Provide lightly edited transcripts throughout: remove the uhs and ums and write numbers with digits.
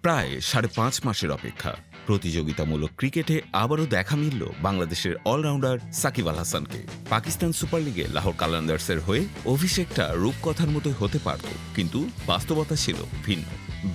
প্রায় ৫.৫ মাসের অপেক্ষা। প্রতিযোগিতামূলক ক্রিকেটে আবারও দেখা মিলল বাংলাদেশের অলরাউন্ডার সাকিব আল হাসানকে। পাকিস্তান সুপার লিগে লাহোর কালান্দার্সের হয়ে অভিষেকটা রূপকথার মতোই হতে পারত, কিন্তু বাস্তবতা ছিল ভিন্ন।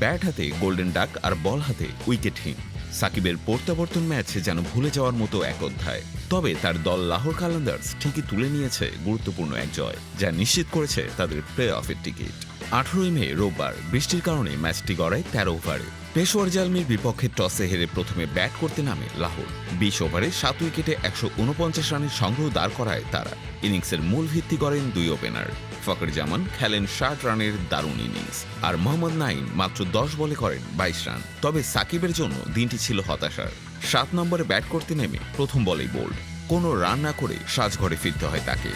ব্যাট হাতে গোল্ডেন ডাক আর বল হাতে উইকেটহীন। সাকিবের প্রত্যাবর্তন ম্যাচ যেন ভুলে যাওয়ার মতো এক অধ্যায়। তবে তার দল লাহোর কালান্দার্স ঠিকই তুলে নিয়েছে গুরুত্বপূর্ণ এক জয়, যা নিশ্চিত করেছে তাদের প্লে অফের টিকিট। 18 মে রোববার বৃষ্টির কারণে ম্যাচটি গড়ায় 13 ওভারে। পেশোয়ার জালমির বিপক্ষে টসে হেরে প্রথমে ব্যাট করতে নামে লাহোর। 20 ওভারে 7 উইকেটে 149 রানের সংগ্রহ দাঁড় করায় তারা। ইনিংসের মূল ভিত্তি করেন দুই ওপেনার। ফখর জামান খেলেন 60 রানের দারুণ ইনিংস, আর মোহাম্মদ নাইম মাত্র 10 বলে করেন 22 রান। তবে সাকিবের জন্য দিনটি ছিল হতাশার। 7 নম্বরে ব্যাট করতে নেমে প্রথম বলেই বোল্ড। কোনো রান না করে সাজঘরে ফিরতে হয় তাকে।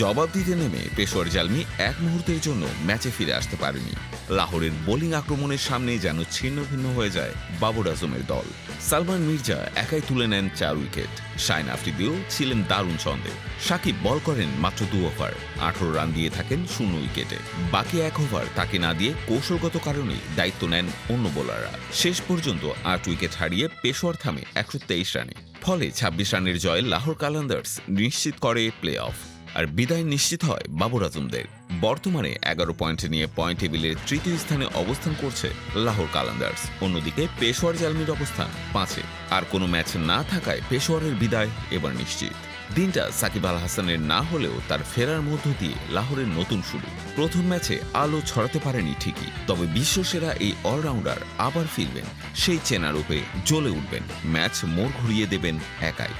জবাব দিতে নেমে পেশোয়ার জালমি এক মুহূর্তের জন্য ম্যাচে ফিরে আসতে পারেনি। লাহোরের বোলিং আক্রমণের সামনে যেন ছিন্ন ভিন্ন হয়ে যায় বাবর আজমের দল। সালমান মির্জা একাই তুলে নেন 4 উইকেট। শাইন আফ্রিদিও ছিলেন দারুণ ছন্দে। সাকিব বল করেন মাত্র 2 ওভার, 18 রান দিয়ে থাকেন 0 উইকেটে। বাকি 1 ওভার তাকে না দিয়ে কৌশলগত কারণেই দায়িত্ব নেন অন্য বোলাররা। শেষ পর্যন্ত 8 উইকেট হারিয়ে পেশোয়ার থামে 123 রানে। ফলে 26 রানের জয়ে লাহোর কালান্দার্স নিশ্চিত করে প্লে অফ। আর বিদায় নিশ্চিত হয় বাবর আজমদের। বর্তমানে 11 পয়েন্ট নিয়ে পয়েন্ট টেবিলের তৃতীয় স্থানে অবস্থান করছে লাহোর কালান্দার্স। অন্যদিকে পেশোয়ার জালমির অবস্থান 5-এ। আর কোনো ম্যাচ না থাকায় পেশোয়ারের বিদায় এবার নিশ্চিত। দিনটা সাকিব আল হাসানের না হলেও তার ফেরার মধ্য দিয়ে লাহোরের নতুন শুরু। প্রথম ম্যাচে আলো ছড়াতে পারেনি ঠিকই, তবে বিশ্বসেরা এই অলরাউন্ডার আবার ফিরবেন। সেই চেনা রূপে জ্বলে উঠবেন, ম্যাচ মোড় ঘুরিয়ে দেবেন একাই।